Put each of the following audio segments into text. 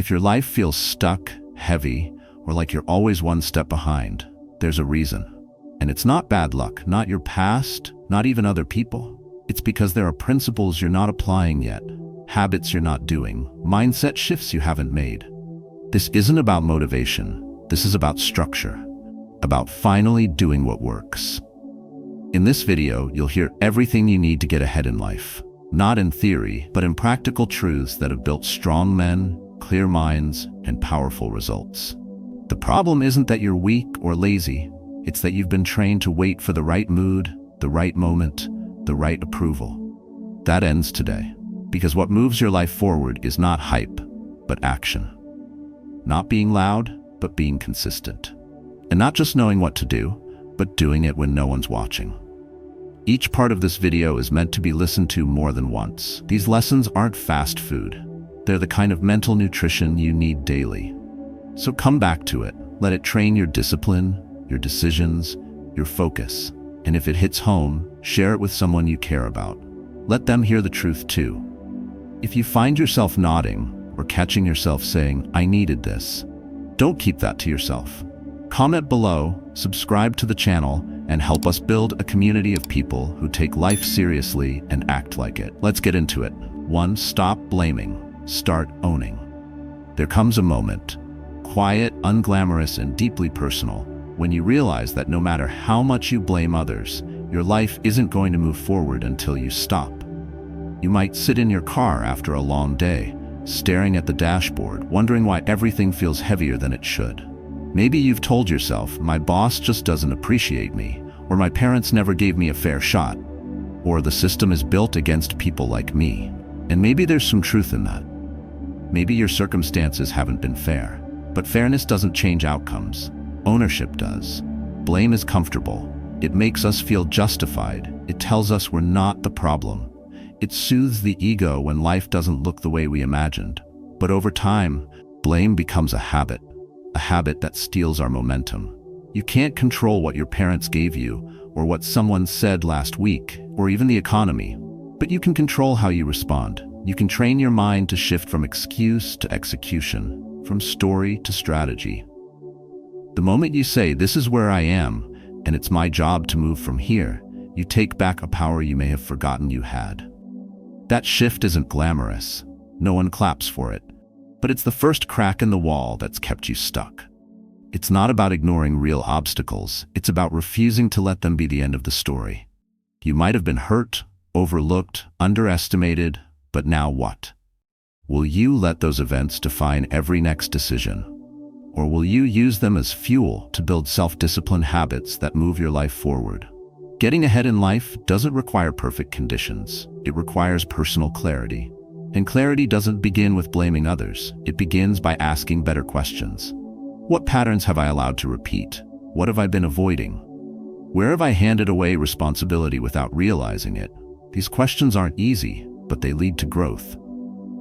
If your life feels stuck, heavy, or like you're always one step behind, there's a reason. And it's not bad luck, not your past, not even other people. It's because there are principles you're not applying yet, habits you're not doing, mindset shifts you haven't made. This isn't about motivation. This is about structure, about finally doing what works. In this video, you'll hear everything you need to get ahead in life, not in theory, but in practical truths that have built strong men, clear minds, and powerful results. The problem isn't that you're weak or lazy. It's that you've been trained to wait for the right mood, the right moment, the right approval. That ends today, because what moves your life forward is not hype, but action. Not being loud, but being consistent. And not just knowing what to do, but doing it when no one's watching. Each part of this video is meant to be listened to more than once. These lessons aren't fast food. They're the kind of mental nutrition you need daily. So come back to it. Let it train your discipline, your decisions, your focus. And if it hits home, share it with someone you care about. Let them hear the truth too. If you find yourself nodding or catching yourself saying, "I needed this," don't keep that to yourself. Comment below, subscribe to the channel, and help us build a community of people who take life seriously and act like it. Let's get into it. 1. Stop blaming. Start owning. There comes a moment, quiet, unglamorous, and deeply personal, when you realize that no matter how much you blame others, your life isn't going to move forward until you stop. You might sit in your car after a long day, staring at the dashboard, wondering why everything feels heavier than it should. Maybe you've told yourself, "My boss just doesn't appreciate me," or "My parents never gave me a fair shot," or "The system is built against people like me." And maybe there's some truth in that. Maybe your circumstances haven't been fair, but fairness doesn't change outcomes. Ownership does. Blame is comfortable. It makes us feel justified. It tells us we're not the problem. It soothes the ego when life doesn't look the way we imagined. But over time, blame becomes a habit that steals our momentum. You can't control what your parents gave you, or what someone said last week, or even the economy. But you can control how you respond. You can train your mind to shift from excuse to execution, from story to strategy. The moment you say, "This is where I am, and it's my job to move from here," you take back a power you may have forgotten you had. That shift isn't glamorous. No one claps for it. But it's the first crack in the wall that's kept you stuck. It's not about ignoring real obstacles. It's about refusing to let them be the end of the story. You might have been hurt, overlooked, underestimated, but now what? Will you let those events define every next decision? Or will you use them as fuel to build self-discipline habits that move your life forward? Getting ahead in life doesn't require perfect conditions. It requires personal clarity. And clarity doesn't begin with blaming others. It begins by asking better questions. What patterns have I allowed to repeat? What have I been avoiding? Where have I handed away responsibility without realizing it? These questions aren't easy, but they lead to growth.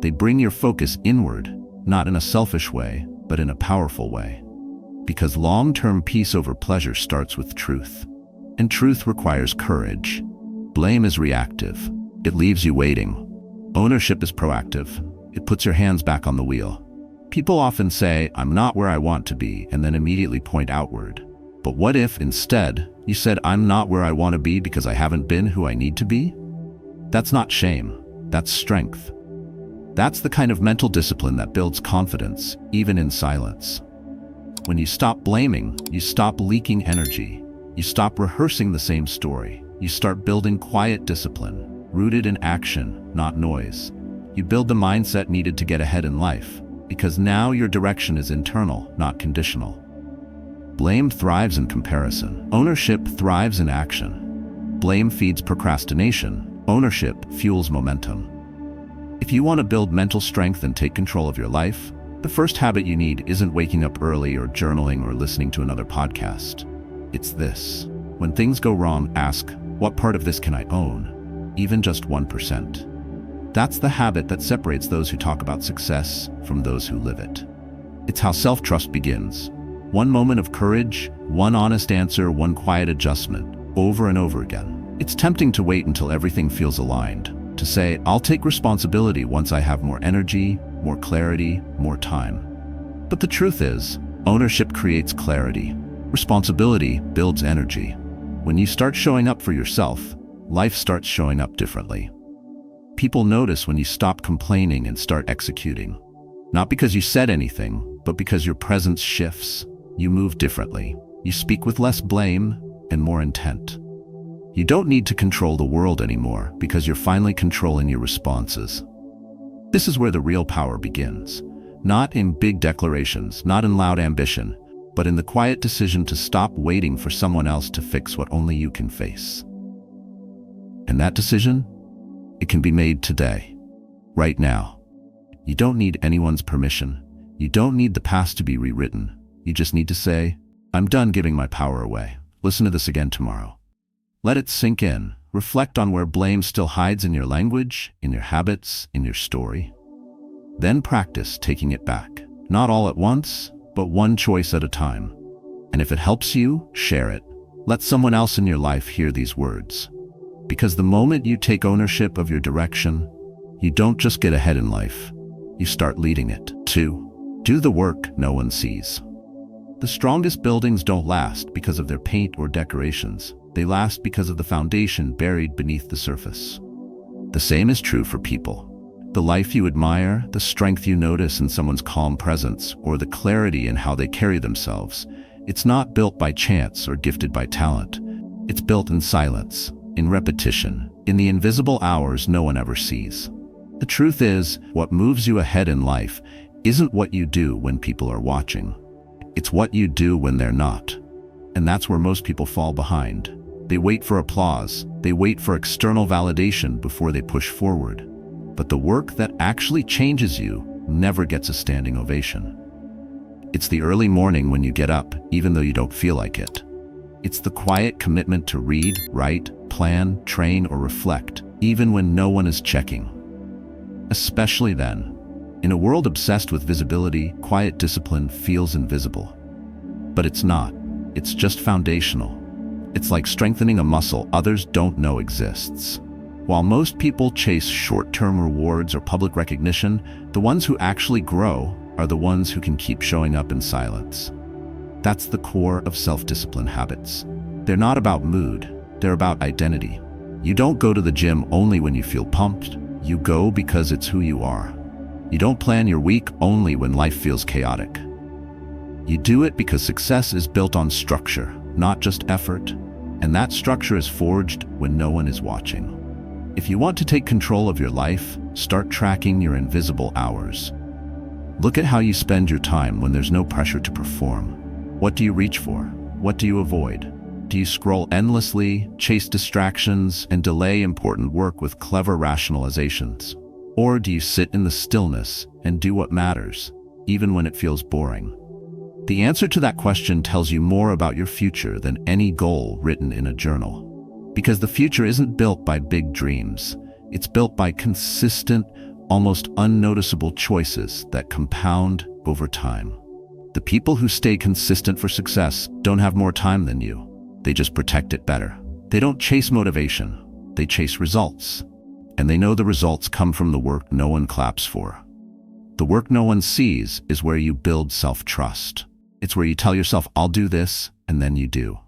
They bring your focus inward, not in a selfish way, but in a powerful way. Because long-term peace over pleasure starts with truth. And truth requires courage. Blame is reactive. It leaves you waiting. Ownership is proactive. It puts your hands back on the wheel. People often say, "I'm not where I want to be," and then immediately point outward. But what if, instead, you said, "I'm not where I want to be because I haven't been who I need to be"? That's not shame. That's strength. That's the kind of mental discipline that builds confidence, even in silence. When you stop blaming, you stop leaking energy. You stop rehearsing the same story. You start building quiet discipline, rooted in action, not noise. You build the mindset needed to get ahead in life, because now your direction is internal, not conditional. Blame thrives in comparison. Ownership thrives in action. Blame feeds procrastination. Ownership fuels momentum. If you want to build mental strength and take control of your life, the first habit you need isn't waking up early or journaling or listening to another podcast. It's this. When things go wrong, ask, "What part of this can I own?" Even just 1%. That's the habit that separates those who talk about success from those who live it. It's how self-trust begins. One moment of courage, one honest answer, one quiet adjustment, over and over again. It's tempting to wait until everything feels aligned, to say, "I'll take responsibility once I have more energy, more clarity, more time. But the truth is, ownership creates clarity. Responsibility builds energy. When you start showing up for yourself, life starts showing up differently. People notice when you stop complaining and start executing. Not because you said anything, but because your presence shifts. You move differently. You speak with less blame and more intent. You don't need to control the world anymore because you're finally controlling your responses. This is where the real power begins. Not in big declarations, not in loud ambition, but in the quiet decision to stop waiting for someone else to fix what only you can face. And that decision, it can be made today, right now. You don't need anyone's permission. You don't need the past to be rewritten. You just need to say, I'm done giving my power away. Listen to this again tomorrow. Let it sink in. Reflect on where blame still hides in your language, in your habits, in your story. Then practice taking it back. Not all at once, but one choice at a time. And if it helps you, share it. Let someone else in your life hear these words. Because the moment you take ownership of your direction, you don't just get ahead in life. You start leading it. 2. Do the work no one sees. The strongest buildings don't last because of their paint or decorations. They last because of the foundation buried beneath the surface. The same is true for people. The life you admire, the strength you notice in someone's calm presence, or the clarity in how they carry themselves, it's not built by chance or gifted by talent. It's built in silence, in repetition, in the invisible hours no one ever sees. The truth is, what moves you ahead in life isn't what you do when people are watching. It's what you do when they're not. And that's where most people fall behind. They wait for applause. They wait for external validation before they push forward. But the work that actually changes you never gets a standing ovation. It's the early morning when you get up, even though you don't feel like it. It's the quiet commitment to read, write, plan, train, or reflect, even when no one is checking. Especially then. In a world obsessed with visibility, quiet discipline feels invisible. But it's not. It's just foundational. It's like strengthening a muscle others don't know exists. While most people chase short-term rewards or public recognition, the ones who actually grow are the ones who can keep showing up in silence. That's the core of self-discipline habits. They're not about mood, they're about identity. You don't go to the gym only when you feel pumped. You go because it's who you are. You don't plan your week only when life feels chaotic. You do it because success is built on structure, not just effort, and that structure is forged when no one is watching. If you want to take control of your life, start tracking your invisible hours. Look at how you spend your time when there's no pressure to perform. What do you reach for? What do you avoid? Do you scroll endlessly, chase distractions, and delay important work with clever rationalizations? Or do you sit in the stillness and do what matters, even when it feels boring? The answer to that question tells you more about your future than any goal written in a journal. Because the future isn't built by big dreams. It's built by consistent, almost unnoticeable choices that compound over time. The people who stay consistent for success don't have more time than you. They just protect it better. They don't chase motivation. They chase results. And they know the results come from the work no one claps for. The work no one sees is where you build self-trust. It's where you tell yourself, I'll do this, and then you do.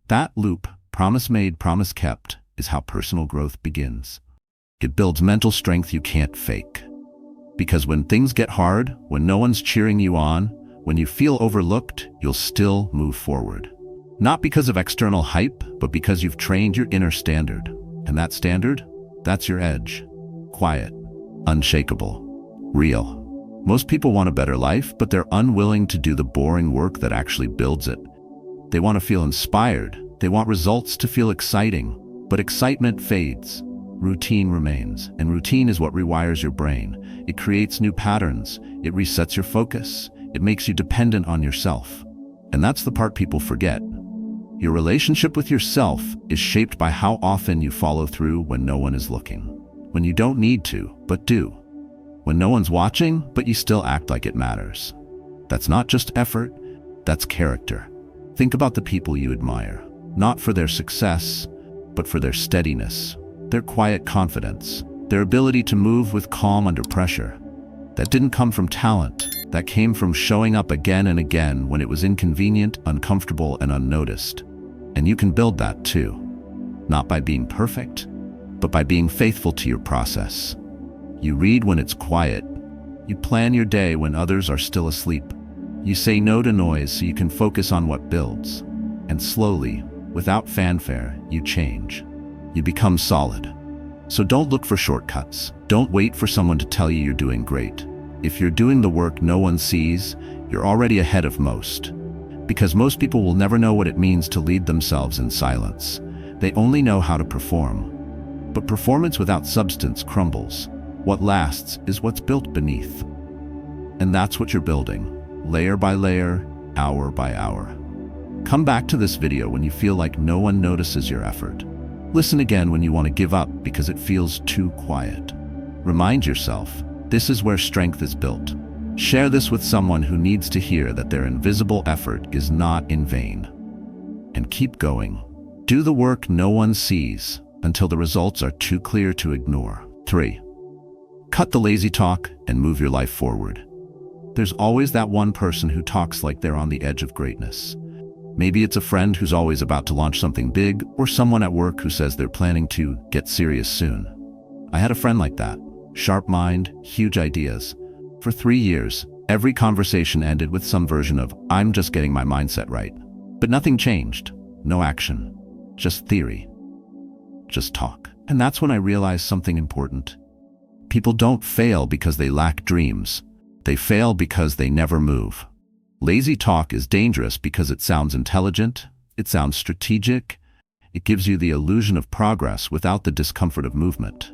That loop, promise made, promise kept, is how personal growth begins. It builds mental strength you can't fake. Because when things get hard, when no one's cheering you on, when you feel overlooked, you'll still move forward. Not because of external hype, but because you've trained your inner standard. And that standard? That's your edge. Quiet, unshakable, real. Most people want a better life, but they're unwilling to do the boring work that actually builds it. They want to feel inspired. They want results to feel exciting, but excitement fades. Routine remains, and routine is what rewires your brain. It creates new patterns. It resets your focus. It makes you dependent on yourself. And that's the part people forget. Your relationship with yourself is shaped by how often you follow through when no one is looking. When you don't need to, but do. When no one's watching, but you still act like it matters. That's not just effort, that's character. Think about the people you admire, not for their success, but for their steadiness, their quiet confidence, their ability to move with calm under pressure. That didn't come from talent. That came from showing up again and again when it was inconvenient, uncomfortable, and unnoticed. And you can build that too. Not by being perfect, but by being faithful to your process. You read when it's quiet. You plan your day when others are still asleep. You say no to noise so you can focus on what builds. And slowly, without fanfare, you change. You become solid. So don't look for shortcuts. Don't wait for someone to tell you you're doing great. If you're doing the work no one sees, you're already ahead of most. Because most people will never know what it means to lead themselves in silence. They only know how to perform. But performance without substance crumbles. What lasts is what's built beneath. And that's what you're building, layer by layer, hour by hour. Come back to this video when you feel like no one notices your effort. Listen again when you want to give up because it feels too quiet. Remind yourself, this is where strength is built. Share this with someone who needs to hear that their invisible effort is not in vain. And keep going. Do the work no one sees until the results are too clear to ignore. 3. Cut the lazy talk and move your life forward. There's always that one person who talks like they're on the edge of greatness. Maybe it's a friend who's always about to launch something big, or someone at work who says they're planning to get serious soon. I had a friend like that. Sharp mind, huge ideas. For 3 years, every conversation ended with some version of, "I'm just getting my mindset right." But nothing changed. No action. Just theory. Just talk. And that's when I realized something important. People don't fail because they lack dreams. They fail because they never move. Lazy talk is dangerous because it sounds intelligent, it sounds strategic, it gives you the illusion of progress without the discomfort of movement.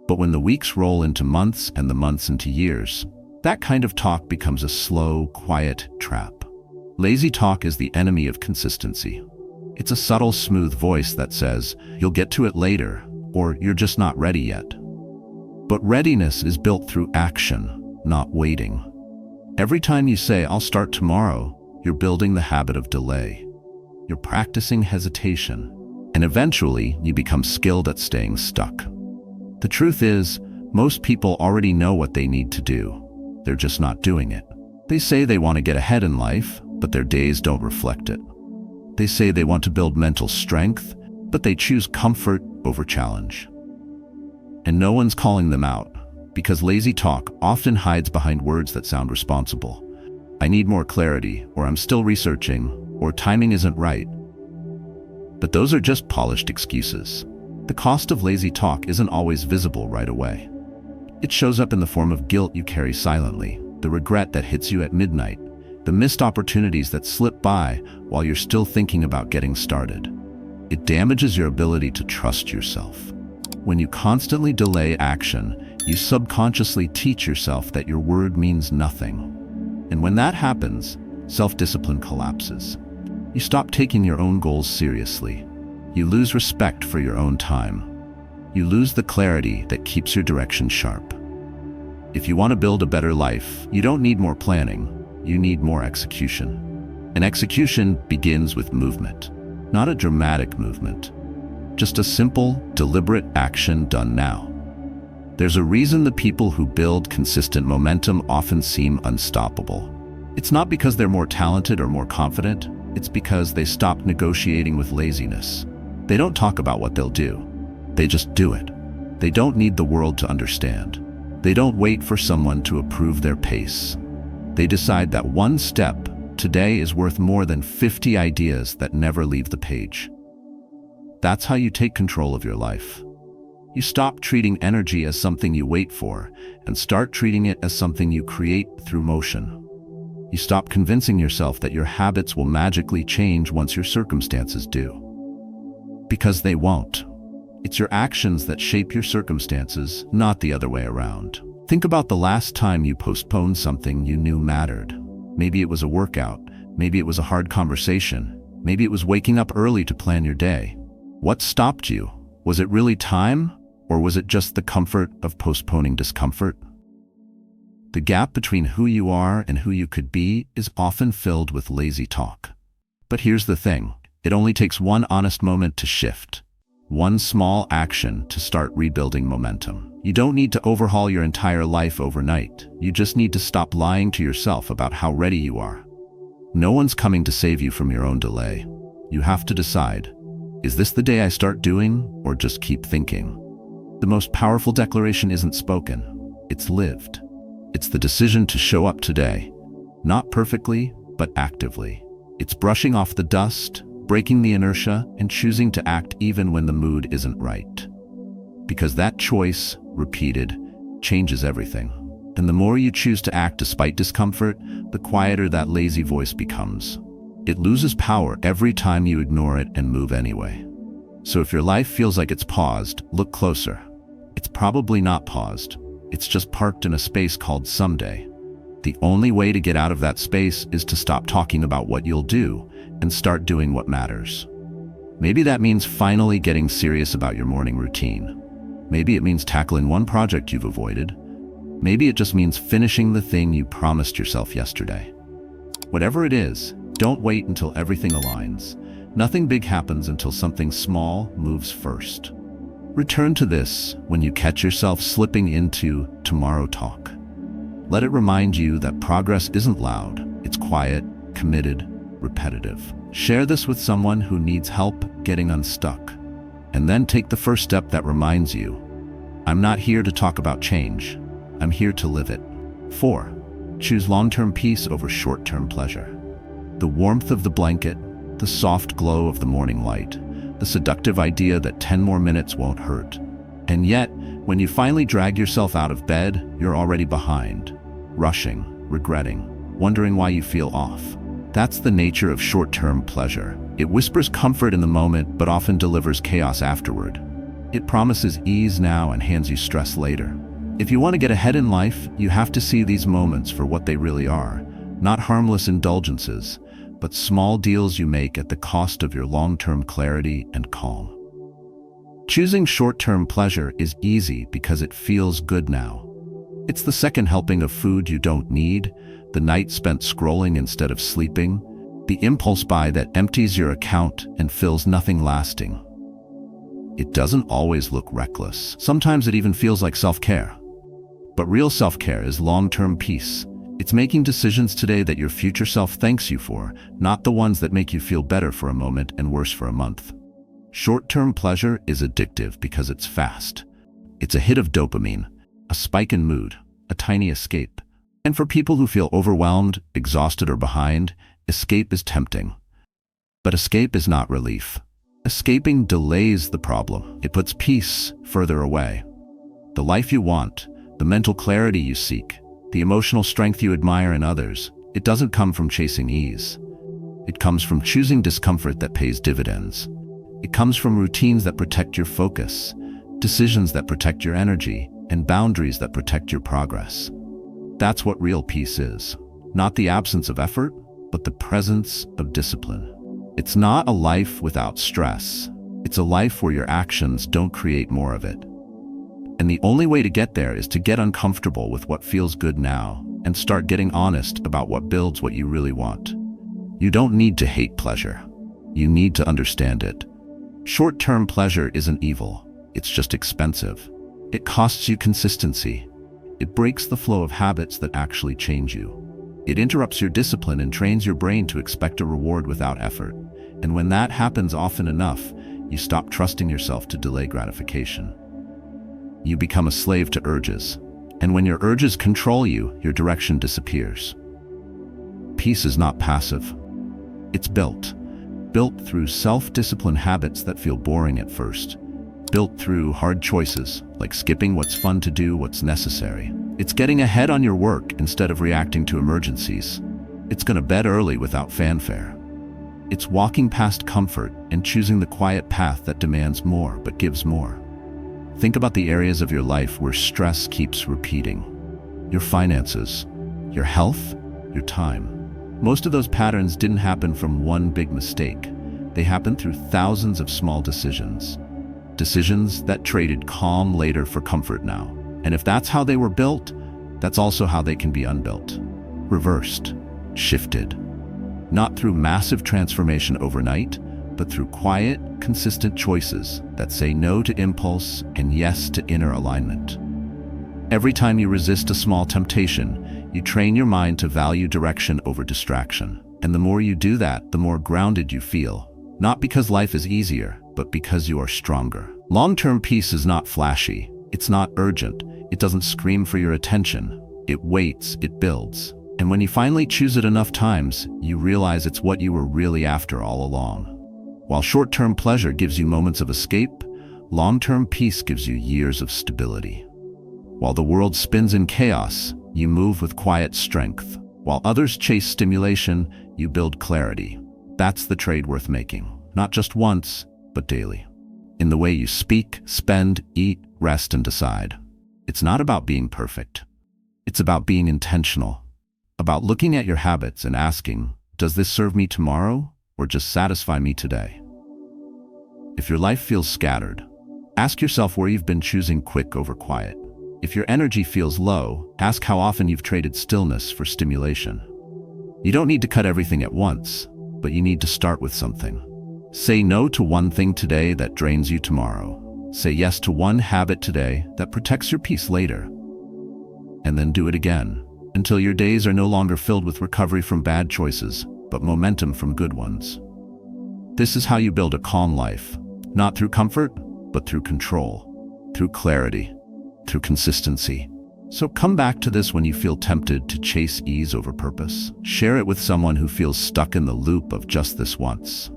But when the weeks roll into months and the months into years, that kind of talk becomes a slow, quiet trap. Lazy talk is the enemy of consistency. It's a subtle, smooth voice that says, "You'll get to it later," or "You're just not ready yet." But readiness is built through action, not waiting. Every time you say, "I'll start tomorrow," you're building the habit of delay. You're practicing hesitation, and eventually you become skilled at staying stuck. The truth is, most people already know what they need to do. They're just not doing it. They say they want to get ahead in life, but their days don't reflect it. They say they want to build mental strength, but they choose comfort over challenge. And no one's calling them out, because lazy talk often hides behind words that sound responsible. "I need more clarity," or "I'm still researching," or "timing isn't right." But those are just polished excuses. The cost of lazy talk isn't always visible right away. It shows up in the form of guilt you carry silently, the regret that hits you at midnight, the missed opportunities that slip by while you're still thinking about getting started. It damages your ability to trust yourself. When you constantly delay action, you subconsciously teach yourself that your word means nothing. And when that happens, self-discipline collapses. You stop taking your own goals seriously. You lose respect for your own time. You lose the clarity that keeps your direction sharp. If you want to build a better life, you don't need more planning. You need more execution. And execution begins with movement, not a dramatic movement. Just a simple, deliberate action done now. There's a reason the people who build consistent momentum often seem unstoppable. It's not because they're more talented or more confident. It's because they stop negotiating with laziness. They don't talk about what they'll do. They just do it. They don't need the world to understand. They don't wait for someone to approve their pace. They decide that one step today is worth more than 50 ideas that never leave the page. That's how you take control of your life. You stop treating energy as something you wait for and start treating it as something you create through motion. You stop convincing yourself that your habits will magically change once your circumstances do. Because they won't. It's your actions that shape your circumstances, not the other way around. Think about the last time you postponed something you knew mattered. Maybe it was a workout, maybe it was a hard conversation, maybe it was waking up early to plan your day. What stopped you? Was it really time, or was it just the comfort of postponing discomfort? The gap between who you are and who you could be is often filled with lazy talk. But here's the thing, it only takes one honest moment to shift, one small action to start rebuilding momentum. You don't need to overhaul your entire life overnight. You just need to stop lying to yourself about how ready you are. No one's coming to save you from your own delay. You have to decide, is this the day I start doing, or just keep thinking? The most powerful declaration isn't spoken, it's lived. It's the decision to show up today, not perfectly, but actively. It's brushing off the dust, breaking the inertia, and choosing to act even when the mood isn't right. Because that choice, repeated, changes everything. And the more you choose to act despite discomfort, the quieter that lazy voice becomes. It loses power every time you ignore it and move anyway. So if your life feels like it's paused, look closer. It's probably not paused. It's just parked in a space called someday. The only way to get out of that space is to stop talking about what you'll do and start doing what matters. Maybe that means finally getting serious about your morning routine. Maybe it means tackling one project you've avoided. Maybe it just means finishing the thing you promised yourself yesterday. Whatever it is, don't wait until everything aligns. Nothing big happens until something small moves first. Return to this when you catch yourself slipping into tomorrow talk. Let it remind you that progress isn't loud, it's quiet, committed, repetitive. Share this with someone who needs help getting unstuck. And then take the first step that reminds you, I'm not here to talk about change, I'm here to live it. 4. Choose long-term peace over short-term pleasure. The warmth of the blanket, the soft glow of the morning light, the seductive idea that 10 more minutes won't hurt. And yet, when you finally drag yourself out of bed, you're already behind, rushing, regretting, wondering why you feel off. That's the nature of short-term pleasure. It whispers comfort in the moment, but often delivers chaos afterward. It promises ease now and hands you stress later. If you want to get ahead in life, you have to see these moments for what they really are, not harmless indulgences, but small deals you make at the cost of your long-term clarity and calm. Choosing short-term pleasure is easy because it feels good now. It's the second helping of food you don't need, the night spent scrolling instead of sleeping, the impulse buy that empties your account and fills nothing lasting. It doesn't always look reckless. Sometimes it even feels like self-care. But real self-care is long-term peace. It's making decisions today that your future self thanks you for, not the ones that make you feel better for a moment and worse for a month. Short-term pleasure is addictive because it's fast. It's a hit of dopamine, a spike in mood, a tiny escape. And for people who feel overwhelmed, exhausted, or behind, escape is tempting. But escape is not relief. Escaping delays the problem. It puts peace further away. The life you want, the mental clarity you seek, the emotional strength you admire in others, it doesn't come from chasing ease. It comes from choosing discomfort that pays dividends. It comes from routines that protect your focus, decisions that protect your energy, and boundaries that protect your progress. That's what real peace is. Not the absence of effort, but the presence of discipline. It's not a life without stress. It's a life where your actions don't create more of it. And the only way to get there is to get uncomfortable with what feels good now and start getting honest about what builds what you really want. You don't need to hate pleasure. You need to understand it. Short-term pleasure isn't evil. It's just expensive. It costs you consistency. It breaks the flow of habits that actually change you. It interrupts your discipline and trains your brain to expect a reward without effort. And when that happens often enough, you stop trusting yourself to delay gratification. You become a slave to urges. And when your urges control you, your direction disappears. Peace is not passive. It's built through self-discipline habits that feel boring at first. Built through hard choices, like skipping what's fun to do what's necessary. It's getting ahead on your work instead of reacting to emergencies. It's going to bed early without fanfare. It's walking past comfort and choosing the quiet path that demands more but gives more. Think about the areas of your life where stress keeps repeating. Your finances, your health, your time. Most of those patterns didn't happen from one big mistake. They happened through thousands of small decisions. Decisions that traded calm later for comfort now. And if that's how they were built, that's also how they can be unbuilt. Reversed, shifted. Not through massive transformation overnight, but through quiet, consistent choices that say no to impulse and yes to inner alignment. Every time you resist a small temptation, you train your mind to value direction over distraction. And the more you do that, the more grounded you feel. Not because life is easier, but because you are stronger. Long-term peace is not flashy. It's not urgent. It doesn't scream for your attention. It waits, it builds. And when you finally choose it enough times, you realize it's what you were really after all along. While short-term pleasure gives you moments of escape, long-term peace gives you years of stability. While the world spins in chaos, you move with quiet strength. While others chase stimulation, you build clarity. That's the trade worth making, not just once, but daily. In the way you speak, spend, eat, rest, and decide. It's not about being perfect. It's about being intentional. About looking at your habits and asking, does this serve me tomorrow or just satisfy me today? If your life feels scattered, ask yourself where you've been choosing quick over quiet. If your energy feels low, ask how often you've traded stillness for stimulation. You don't need to cut everything at once, but you need to start with something. Say no to one thing today that drains you tomorrow. Say yes to one habit today that protects your peace later. And then do it again, until your days are no longer filled with recovery from bad choices, but momentum from good ones. This is how you build a calm life, not through comfort, but through control, through clarity, through consistency. So come back to this when you feel tempted to chase ease over purpose. Share it with someone who feels stuck in the loop of just this once.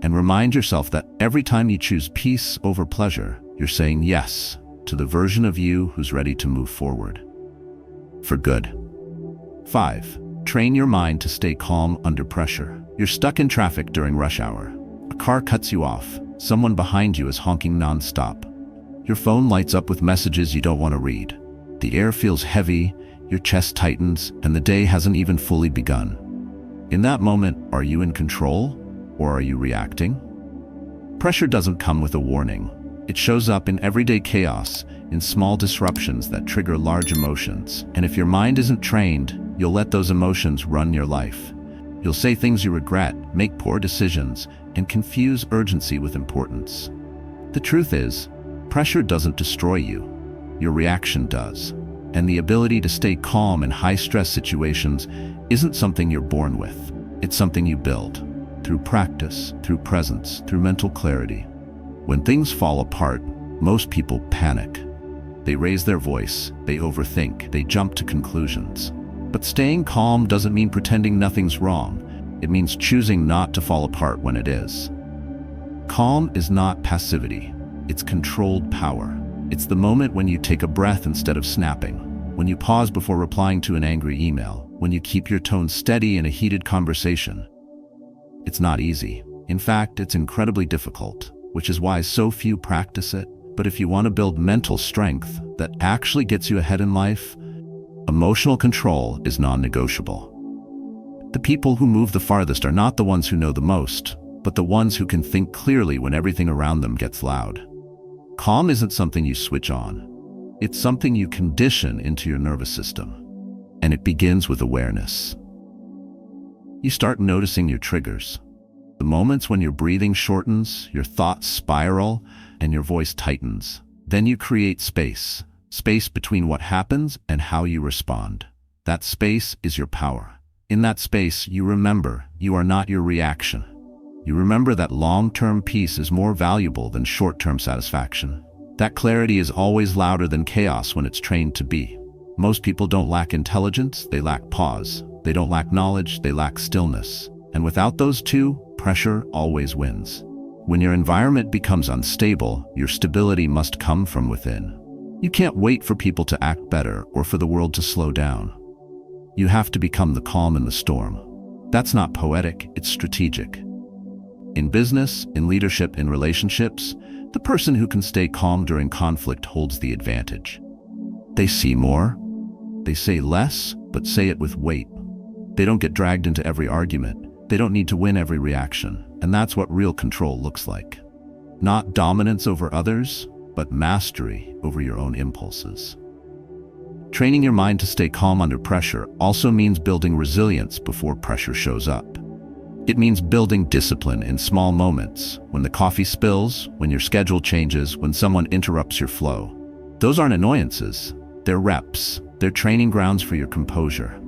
And remind yourself that every time you choose peace over pleasure, you're saying yes to the version of you who's ready to move forward. For good. 5. Train your mind to stay calm under pressure. You're stuck in traffic during rush hour. A car cuts you off. Someone behind you is honking nonstop. Your phone lights up with messages you don't want to read. The air feels heavy, your chest tightens, and the day hasn't even fully begun. In that moment, are you in control, or are you reacting? Pressure doesn't come with a warning. It shows up in everyday chaos, in small disruptions that trigger large emotions. And if your mind isn't trained, you'll let those emotions run your life. You'll say things you regret, make poor decisions, and confuse urgency with importance. The truth is, pressure doesn't destroy you. Your reaction does. And the ability to stay calm in high-stress situations isn't something you're born with. It's something you build. Through practice, through presence, through mental clarity. When things fall apart, most people panic. They raise their voice, they overthink, they jump to conclusions. But staying calm doesn't mean pretending nothing's wrong. It means choosing not to fall apart when it is. Calm is not passivity. It's controlled power. It's the moment when you take a breath instead of snapping, when you pause before replying to an angry email, when you keep your tone steady in a heated conversation. It's not easy. In fact, it's incredibly difficult, which is why so few practice it. But if you want to build mental strength that actually gets you ahead in life, emotional control is non-negotiable. The people who move the farthest are not the ones who know the most, but the ones who can think clearly when everything around them gets loud. Calm isn't something you switch on. It's something you condition into your nervous system. And it begins with awareness. You start noticing your triggers. The moments when your breathing shortens, your thoughts spiral, and your voice tightens. Then you create space. Space between what happens and how you respond. That space is your power. In that space, you remember you are not your reaction. You remember that long-term peace is more valuable than short-term satisfaction. That clarity is always louder than chaos when it's trained to be. Most people don't lack intelligence, they lack pause. They don't lack knowledge, they lack stillness. And without those two, pressure always wins. When your environment becomes unstable, your stability must come from within. You can't wait for people to act better or for the world to slow down. You have to become the calm in the storm. That's not poetic, it's strategic. In business, in leadership, in relationships, the person who can stay calm during conflict holds the advantage. They see more, they say less, but say it with weight. They don't get dragged into every argument. They don't need to win every reaction. And that's what real control looks like. Not dominance over others, but mastery over your own impulses. Training your mind to stay calm under pressure also means building resilience before pressure shows up. It means building discipline in small moments, when the coffee spills, when your schedule changes, when someone interrupts your flow. Those aren't annoyances, They're reps. They're training grounds for your composure.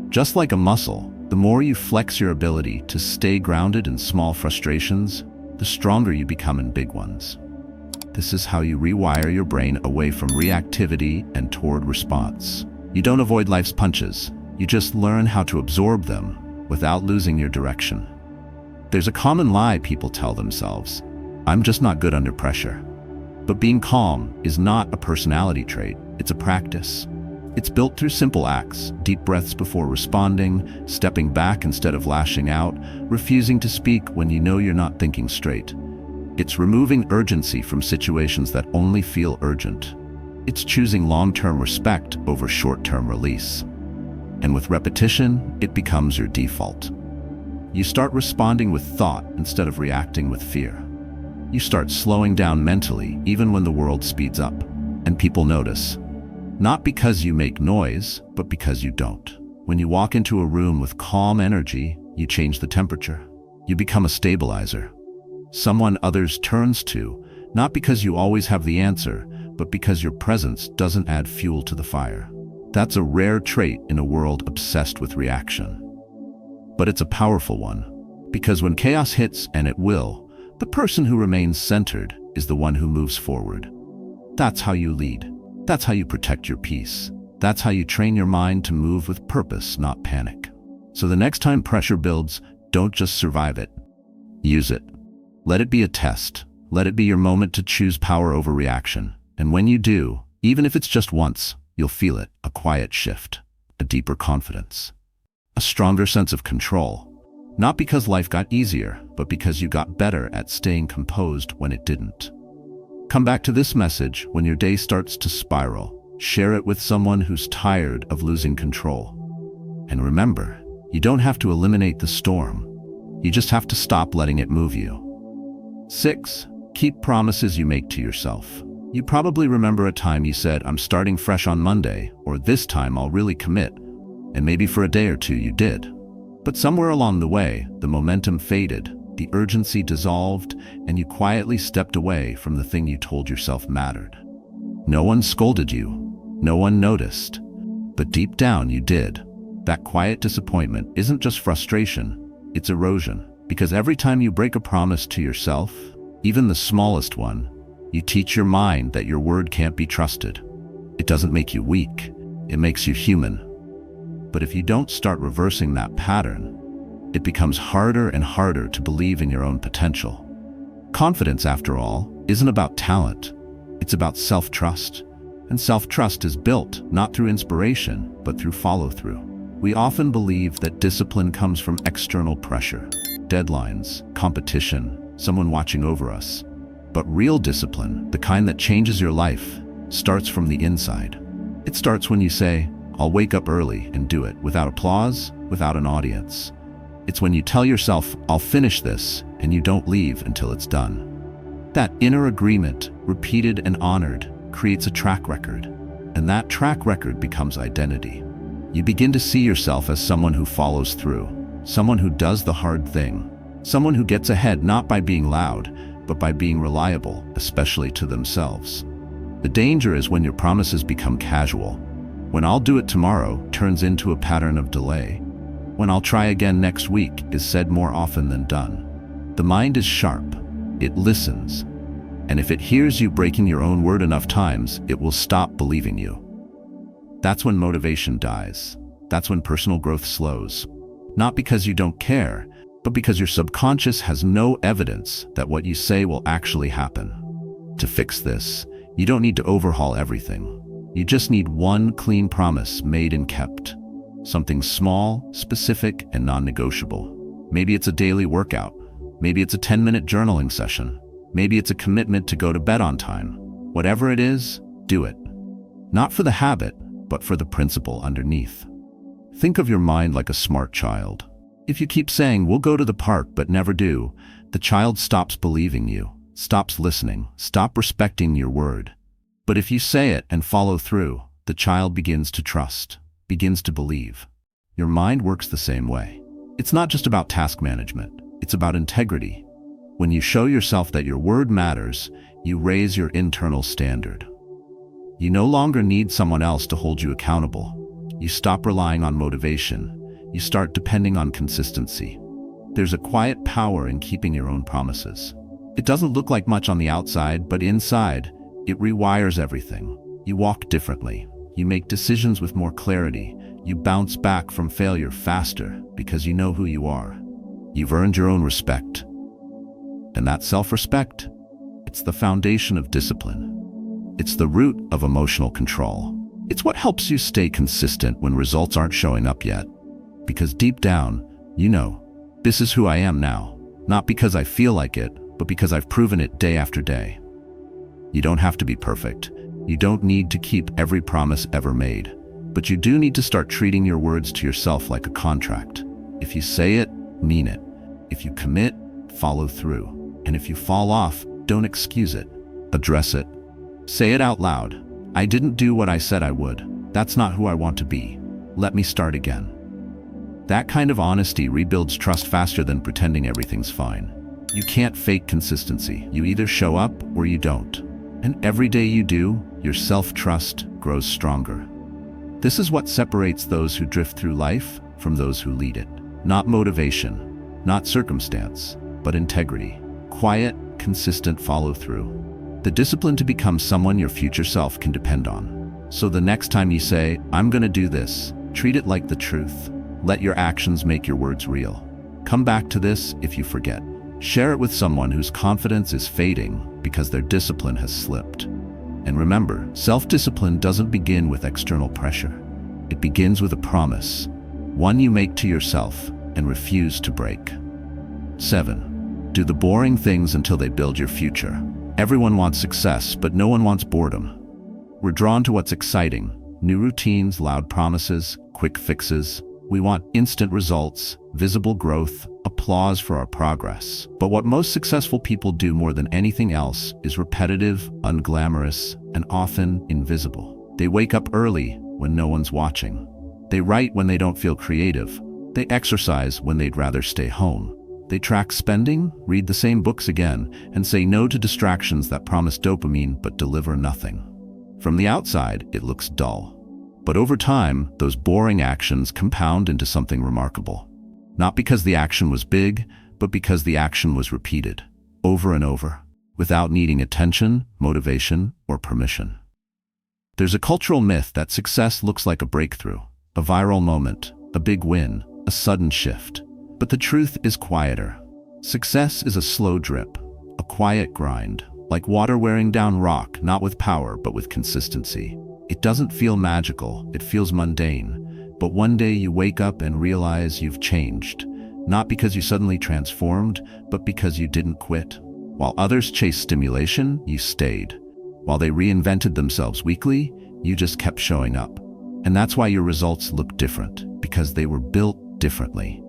Just like a muscle, the more you flex your ability to stay grounded in small frustrations, the stronger you become in big ones. This is how you rewire your brain away from reactivity and toward response. You don't avoid life's punches. You just learn how to absorb them without losing your direction. There's a common lie people tell themselves: I'm just not good under pressure. But being calm is not a personality trait, it's a practice. It's built through simple acts: deep breaths before responding, stepping back instead of lashing out, refusing to speak when you know you're not thinking straight. It's removing urgency from situations that only feel urgent. It's choosing long-term respect over short-term release. And with repetition, it becomes your default. You start responding with thought instead of reacting with fear. You start slowing down mentally even when the world speeds up, and people notice. Not because you make noise, but because you don't. When you walk into a room with calm energy, you change the temperature. You become a stabilizer. Someone others turns to, not because you always have the answer, but because your presence doesn't add fuel to the fire. That's a rare trait in a world obsessed with reaction. But it's a powerful one, because when chaos hits, and it will, the person who remains centered is the one who moves forward. That's how you lead. That's how you protect your peace. That's how you train your mind to move with purpose, not panic. So the next time pressure builds, don't just survive it. Use it. Let it be a test. Let it be your moment to choose power over reaction. And when you do, even if it's just once, you'll feel it: a quiet shift, a deeper confidence, a stronger sense of control. Not because life got easier, but because you got better at staying composed when it didn't. Come back to this message when your day starts to spiral. Share it with someone who's tired of losing control. And remember, you don't have to eliminate the storm. You just have to stop letting it move you. 6. Keep promises you make to yourself. You probably remember a time you said, "I'm starting fresh on Monday," or "this time I'll really commit." And maybe for a day or two you did. But somewhere along the way, the momentum faded, the urgency dissolved, and you quietly stepped away from the thing you told yourself mattered. No one scolded you. No one noticed. But deep down you did. That quiet disappointment isn't just frustration, it's erosion. Because every time you break a promise to yourself, even the smallest one, you teach your mind that your word can't be trusted. It doesn't make you weak, it makes you human. But if you don't start reversing that pattern, it becomes harder and harder to believe in your own potential. Confidence, after all, isn't about talent. It's about self-trust. And self-trust is built not through inspiration, but through follow-through. We often believe that discipline comes from external pressure, deadlines, competition, someone watching over us. But real discipline, the kind that changes your life, starts from the inside. It starts when you say, "I'll wake up early and do it," without applause, without an audience. It's when you tell yourself, "I'll finish this," and you don't leave until it's done. That inner agreement, repeated and honored, creates a track record. And that track record becomes identity. You begin to see yourself as someone who follows through, someone who does the hard thing, someone who gets ahead not by being loud, but by being reliable, especially to themselves. The danger is when your promises become casual. When "I'll do it tomorrow" turns into a pattern of delay. When "I'll try again next week" is said more often than done. The mind is sharp. It listens. And if it hears you breaking your own word enough times, it will stop believing you. That's when motivation dies. That's when personal growth slows. Not because you don't care, but because your subconscious has no evidence that what you say will actually happen. To fix this, you don't need to overhaul everything. You just need one clean promise made and kept. Something small, specific, and non-negotiable. Maybe it's a daily workout. Maybe it's a 10-minute journaling session. Maybe it's a commitment to go to bed on time. Whatever it is, do it. Not for the habit, but for the principle underneath. Think of your mind like a smart child. If you keep saying, "We'll go to the park," but never do, the child stops believing you, stops listening, stops respecting your word. But if you say it and follow through, the child begins to trust, begins to believe. Your mind works the same way. It's not just about task management, it's about integrity. When you show yourself that your word matters, you raise your internal standard. You no longer need someone else to hold you accountable. You stop relying on motivation. You start depending on consistency. There's a quiet power in keeping your own promises. It doesn't look like much on the outside, but inside, it rewires everything. You walk differently. You make decisions with more clarity. You bounce back from failure faster because you know who you are. You've earned your own respect. And that self-respect, it's the foundation of discipline. It's the root of emotional control. It's what helps you stay consistent when results aren't showing up yet. Because deep down, you know, this is who I am now. Not because I feel like it, but because I've proven it day after day. You don't have to be perfect. You don't need to keep every promise ever made. But you do need to start treating your words to yourself like a contract. If you say it, mean it. If you commit, follow through. And if you fall off, don't excuse it. Address it. Say it out loud. I didn't do what I said I would. That's not who I want to be. Let me start again. That kind of honesty rebuilds trust faster than pretending everything's fine. You can't fake consistency. You either show up or you don't. And every day you do, your self-trust grows stronger. This is what separates those who drift through life from those who lead it. Not motivation, not circumstance, but integrity. Quiet, consistent follow-through. The discipline to become someone your future self can depend on. So the next time you say, I'm gonna do this, treat it like the truth. Let your actions make your words real. Come back to this if you forget. Share it with someone whose confidence is fading because their discipline has slipped. And remember, self-discipline doesn't begin with external pressure. It begins with a promise, one you make to yourself and refuse to break. 7. Do the boring things until they build your future. Everyone wants success, but no one wants boredom. We're drawn to what's exciting, new routines, loud promises, quick fixes. We want instant results, visible growth, applause for our progress. But what most successful people do more than anything else is repetitive, unglamorous, and often invisible. They wake up early when no one's watching. They write when they don't feel creative. They exercise when they'd rather stay home. They track spending, read the same books again, and say no to distractions that promise dopamine but deliver nothing. From the outside, it looks dull. But over time, those boring actions compound into something remarkable. Not because the action was big, but because the action was repeated, over and over, without needing attention, motivation, or permission. There's a cultural myth that success looks like a breakthrough, a viral moment, a big win, a sudden shift. But the truth is quieter. Success is a slow drip, a quiet grind, like water wearing down rock, not with power, but with consistency. It doesn't feel magical, it feels mundane. But one day you wake up and realize you've changed, not because you suddenly transformed, but because you didn't quit. While others chased stimulation, you stayed. While they reinvented themselves weekly, you just kept showing up. And that's why your results look different, because they were built differently.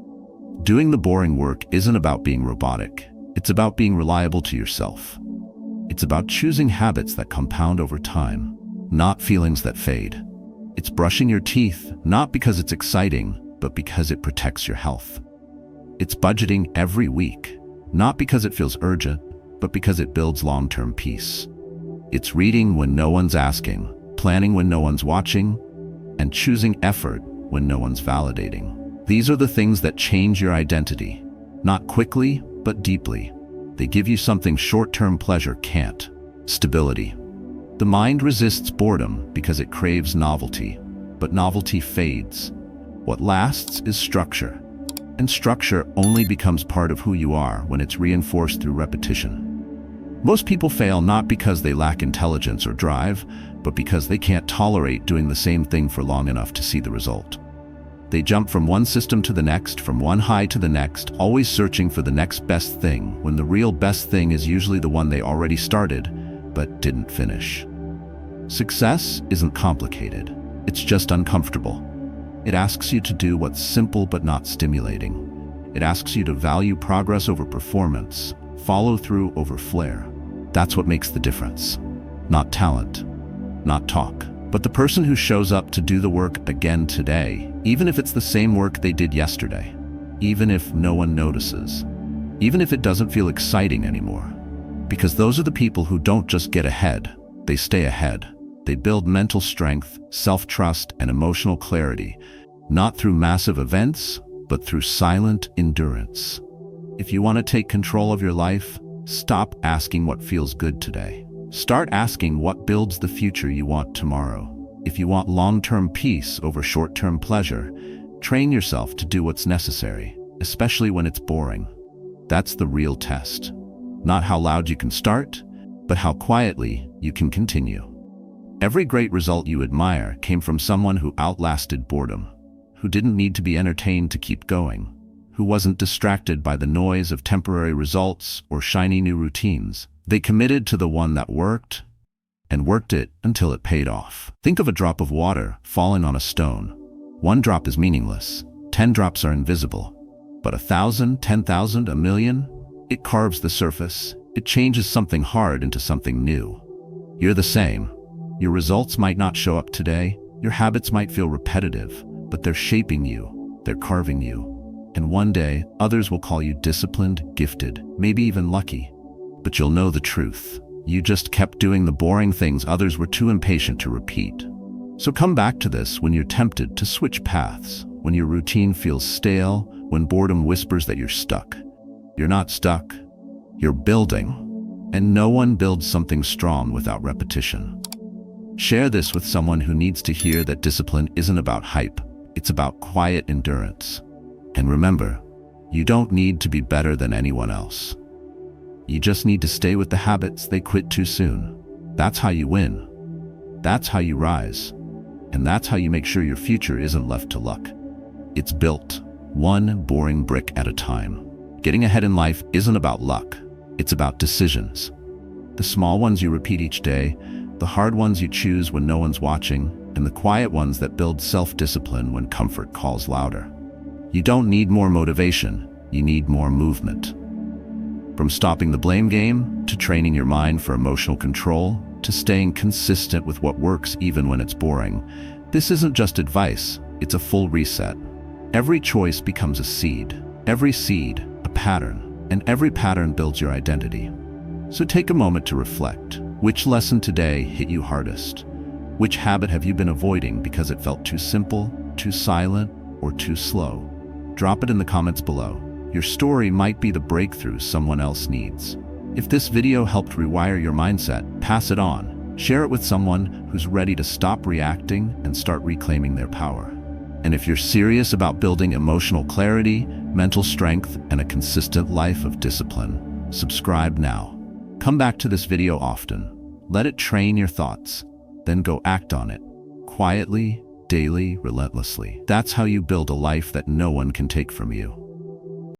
Doing the boring work isn't about being robotic. It's about being reliable to yourself. It's about choosing habits that compound over time, not feelings that fade. It's brushing your teeth, not because it's exciting, but because it protects your health. It's budgeting every week, not because it feels urgent, but because it builds long-term peace. It's reading when no one's asking, planning when no one's watching, and choosing effort when no one's validating. These are the things that change your identity, not quickly, but deeply. They give you something short-term pleasure can't: stability. The mind resists boredom because it craves novelty, but novelty fades. What lasts is structure, and structure only becomes part of who you are when it's reinforced through repetition. Most people fail not because they lack intelligence or drive, but because they can't tolerate doing the same thing for long enough to see the result. They jump from one system to the next, from one high to the next, always searching for the next best thing, when the real best thing is usually the one they already started, but didn't finish. Success isn't complicated. It's just uncomfortable. It asks you to do what's simple but not stimulating. It asks you to value progress over performance, follow through over flair. That's what makes the difference. Not talent, not talk, but the person who shows up to do the work again today, even if it's the same work they did yesterday, even if no one notices, even if it doesn't feel exciting anymore. Because those are the people who don't just get ahead, they stay ahead. They build mental strength, self-trust, and emotional clarity, not through massive events, but through silent endurance. If you want to take control of your life, stop asking what feels good today. Start asking what builds the future you want tomorrow. If you want long-term peace over short-term pleasure, train yourself to do what's necessary, especially when it's boring. That's the real test. Not how loud you can start, but how quietly you can continue. Every great result you admire came from someone who outlasted boredom, who didn't need to be entertained to keep going, who wasn't distracted by the noise of temporary results or shiny new routines. They committed to the one that worked, and worked it until it paid off. Think of a drop of water falling on a stone. One drop is meaningless, 10 drops are invisible, but 1,000, 10,000, a million? It carves the surface, it changes something hard into something new. You're the same. Your results might not show up today, your habits might feel repetitive, but they're shaping you, they're carving you. And one day, others will call you disciplined, gifted, maybe even lucky. But you'll know the truth. You just kept doing the boring things others were too impatient to repeat. So come back to this when you're tempted to switch paths, when your routine feels stale, when boredom whispers that you're stuck. You're not stuck, you're building. And no one builds something strong without repetition. Share this with someone who needs to hear that discipline isn't about hype, it's about quiet endurance. And remember, you don't need to be better than anyone else. You just need to stay with the habits they quit too soon. That's how you win. That's how you rise. And that's how you make sure your future isn't left to luck. It's built, one boring brick at a time. Getting ahead in life isn't about luck. It's about decisions. The small ones you repeat each day, the hard ones you choose when no one's watching, and the quiet ones that build self-discipline when comfort calls louder. You don't need more motivation, you need more movement. From stopping the blame game, to training your mind for emotional control, to staying consistent with what works even when it's boring, this isn't just advice, it's a full reset. Every choice becomes a seed, every seed a pattern, and every pattern builds your identity. So take a moment to reflect. Which lesson today hit you hardest? Which habit have you been avoiding because it felt too simple, too silent, or too slow? Drop it in the comments below. Your story might be the breakthrough someone else needs. If this video helped rewire your mindset, pass it on. Share it with someone who's ready to stop reacting and start reclaiming their power. And if you're serious about building emotional clarity, mental strength, and a consistent life of discipline, subscribe now. Come back to this video often. Let it train your thoughts, then go act on it. Quietly, daily, relentlessly. That's how you build a life that no one can take from you.